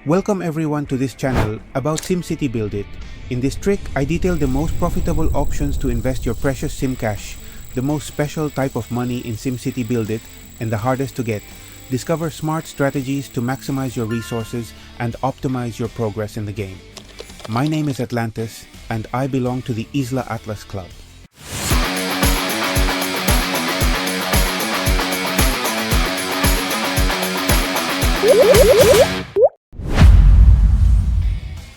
Welcome everyone to this channel about SimCity BuildIt. In this trick, I detail the most profitable options to invest your precious SimCash, the most special type of money in SimCity BuildIt and the hardest to get. Discover smart strategies to maximize your resources and optimize your progress in the game. My name is Atlantis and I belong to the Isla Atlas Club.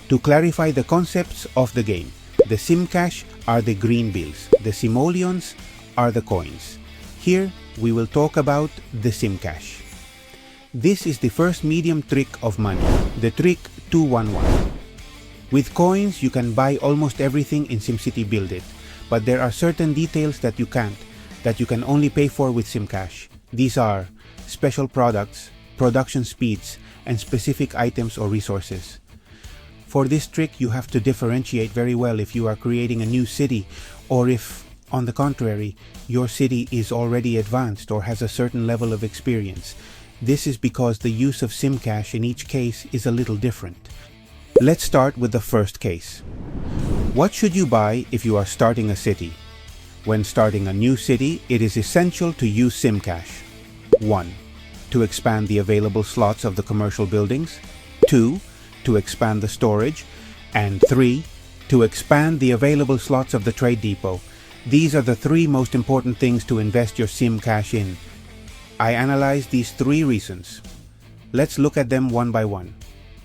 To clarify the concepts of the game, the SimCash are the green bills, the simoleons are the coins. Here we will talk about the SimCash. This is the first medium trick of money, the trick 211. With coins you can buy almost everything in SimCity BuildIt, but there are certain details that you can't, that you can only pay for with SimCash. These are special products, production speeds, and specific items or resources. For this trick you have to differentiate very well if you are creating a new city, or if, on the contrary, your city is already advanced or has a certain level of experience. This is because the use of SimCash in each case is a little different. Let's start with the first case. What should you buy if you are starting a city? When starting a new city, it is essential to use SimCash. 1. To expand the available slots of the commercial buildings. 2. To expand the storage. And 3. To expand the available slots of the trade depot. These are the three most important things to invest your SimCash in. I analyzed these three reasons. Let's look at them one by one.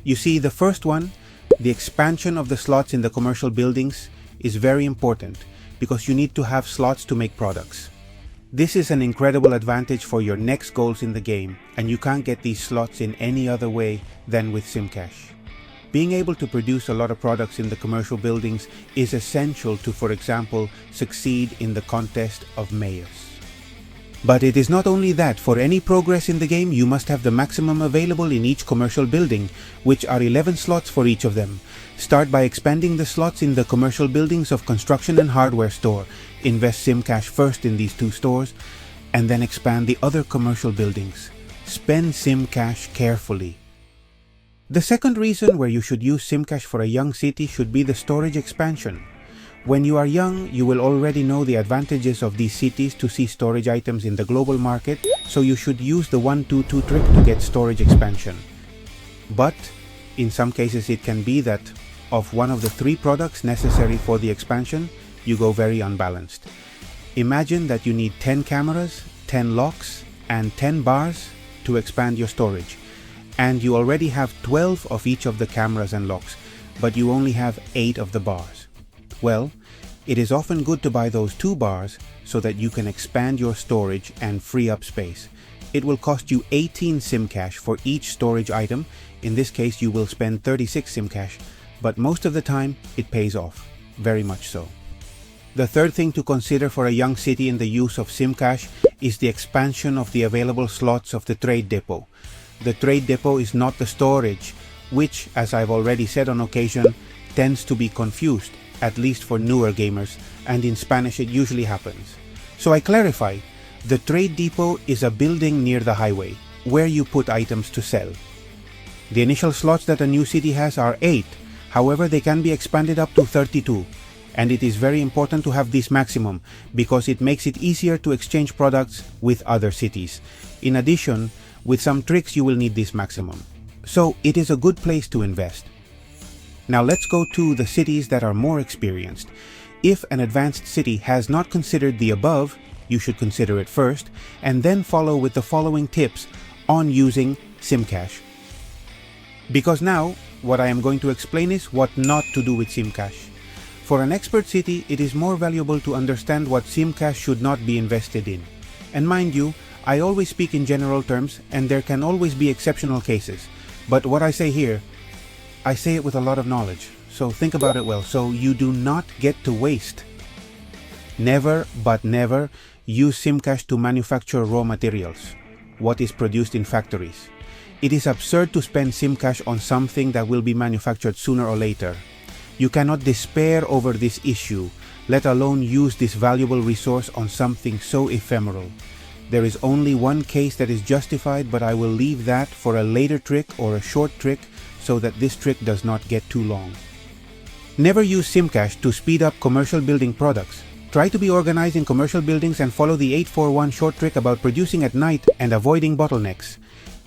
You see, the first one, the expansion of the slots in the commercial buildings, is very important because you need to have slots to make products. This is an incredible advantage for your next goals in the game, and you can't get these slots in any other way than with SimCash. Being able to produce a lot of products in the commercial buildings is essential to, for example, succeed in the contest of mayors. But it is not only that. For any progress in the game, you must have the maximum available in each commercial building, which are 11 slots for each of them. Start by expanding the slots in the commercial buildings of construction and hardware store. Invest SimCash first in these two stores, and then expand the other commercial buildings. Spend SimCash carefully. The second reason where you should use SimCash for a young city should be the storage expansion. When you are young, you will already know the advantages of these cities to see storage items in the global market, so you should use the 1-2-2 trick to get storage expansion. But in some cases it can be that of one of the three products necessary for the expansion, you go very unbalanced. Imagine that you need 10 cameras, 10 locks, and 10 bars to expand your storage, and you already have 12 of each of the cameras and locks, but you only have 8 of the bars. Well, it is often good to buy those 2 bars so that you can expand your storage and free up space. It will cost you 18 SimCash for each storage item. In this case you will spend 36 SimCash, but most of the time it pays off, very much so. The third thing to consider for a young city in the use of SimCash is the expansion of the available slots of the trade depot. The trade depot is not the storage, which, as I've already said on occasion, tends to be confused, at least for newer gamers, and in Spanish it usually happens. So I clarify, the trade depot is a building near the highway, where you put items to sell. The initial slots that a new city has are 8, however they can be expanded up to 32, and it is very important to have this maximum, because it makes it easier to exchange products with other cities. In addition, with some tricks you will need this maximum. So it is a good place to invest. Now let's go to the cities that are more experienced. If an advanced city has not considered the above, you should consider it first, and then follow with the following tips on using SimCash. Because now, what I am going to explain is what not to do with SimCash. For an expert city, it is more valuable to understand what SimCash should not be invested in. And mind you, I always speak in general terms, and there can always be exceptional cases. But what I say here, I say it with a lot of knowledge, so think about it well, so you do not get to waste. Never, but never, use SimCash to manufacture raw materials, what is produced in factories. It is absurd to spend SimCash on something that will be manufactured sooner or later. You cannot despair over this issue, let alone use this valuable resource on something so ephemeral. There is only one case that is justified, but I will leave that for a later trick or a short trick so that this trick does not get too long. Never use SimCash to speed up commercial building products. Try to be organized in commercial buildings and follow the 841 short trick about producing at night and avoiding bottlenecks.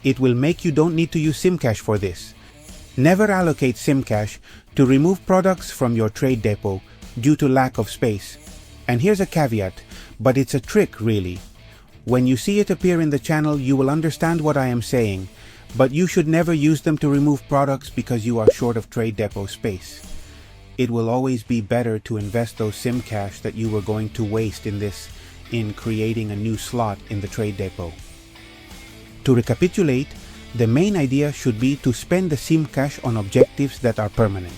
It will make you don't need to use SimCash for this. Never allocate SimCash to remove products from your trade depot due to lack of space. And here's a caveat, but it's a trick really. When you see it appear in the channel, you will understand what I am saying, but you should never use them to remove products because you are short of trade depot space. It will always be better to invest those SimCash that you were going to waste in creating a new slot in the trade depot. To recapitulate, the main idea should be to spend the SimCash on objectives that are permanent.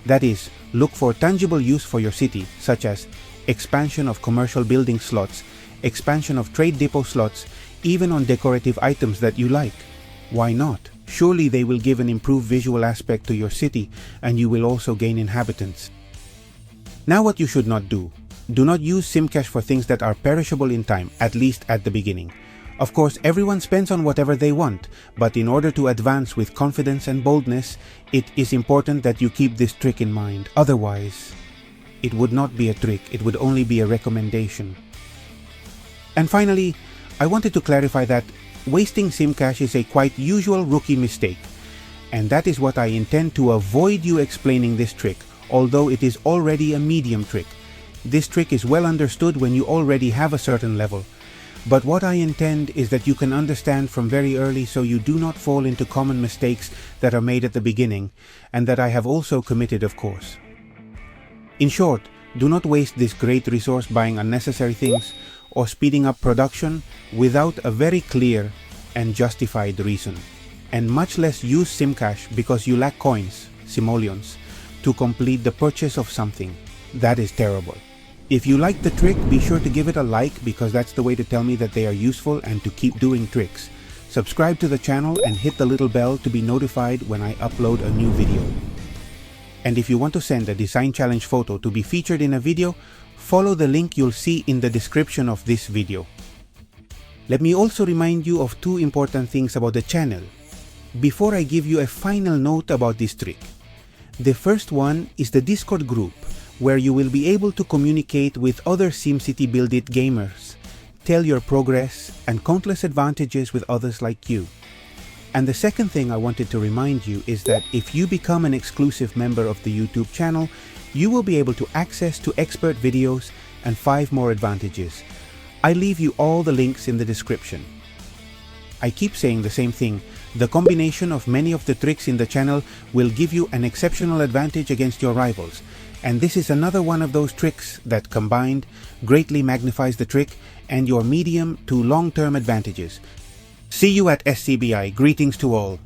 That is, look for tangible use for your city, such as expansion of commercial building slots, expansion of trade depot slots, even on decorative items that you like. Why not? Surely they will give an improved visual aspect to your city, and you will also gain inhabitants. Now what you should not do. Do not use SimCash for things that are perishable in time, at least at the beginning. Of course, everyone spends on whatever they want, but in order to advance with confidence and boldness, it is important that you keep this trick in mind. Otherwise, it would not be a trick, it would only be a recommendation. And finally, I wanted to clarify that wasting SimCash is a quite usual rookie mistake, and that is what I intend to avoid you explaining this trick, although it is already a medium trick. This trick is well understood when you already have a certain level, but what I intend is that you can understand from very early so you do not fall into common mistakes that are made at the beginning, and that I have also committed, of course. In short, do not waste this great resource buying unnecessary things or speeding up production without a very clear and justified reason. And much less use SimCash because you lack coins, simoleons, to complete the purchase of something. That is terrible. If you like the trick, be sure to give it a like because that's the way to tell me that they are useful and to keep doing tricks. Subscribe to the channel and hit the little bell to be notified when I upload a new video. And if you want to send a design challenge photo to be featured in a video, follow the link you'll see in the description of this video. Let me also remind you of two important things about the channel before I give you a final note about this trick. The first one is the Discord group, where you will be able to communicate with other SimCity BuildIt gamers, tell your progress and countless advantages with others like you. And the second thing I wanted to remind you is that if you become an exclusive member of the YouTube channel, you will be able to access to expert videos and 5 more advantages. I leave you all the links in the description. I keep saying the same thing. The combination of many of the tricks in the channel will give you an exceptional advantage against your rivals. And this is another one of those tricks that combined greatly magnifies the trick and your medium to long-term advantages. See you at SCBI. Greetings to all.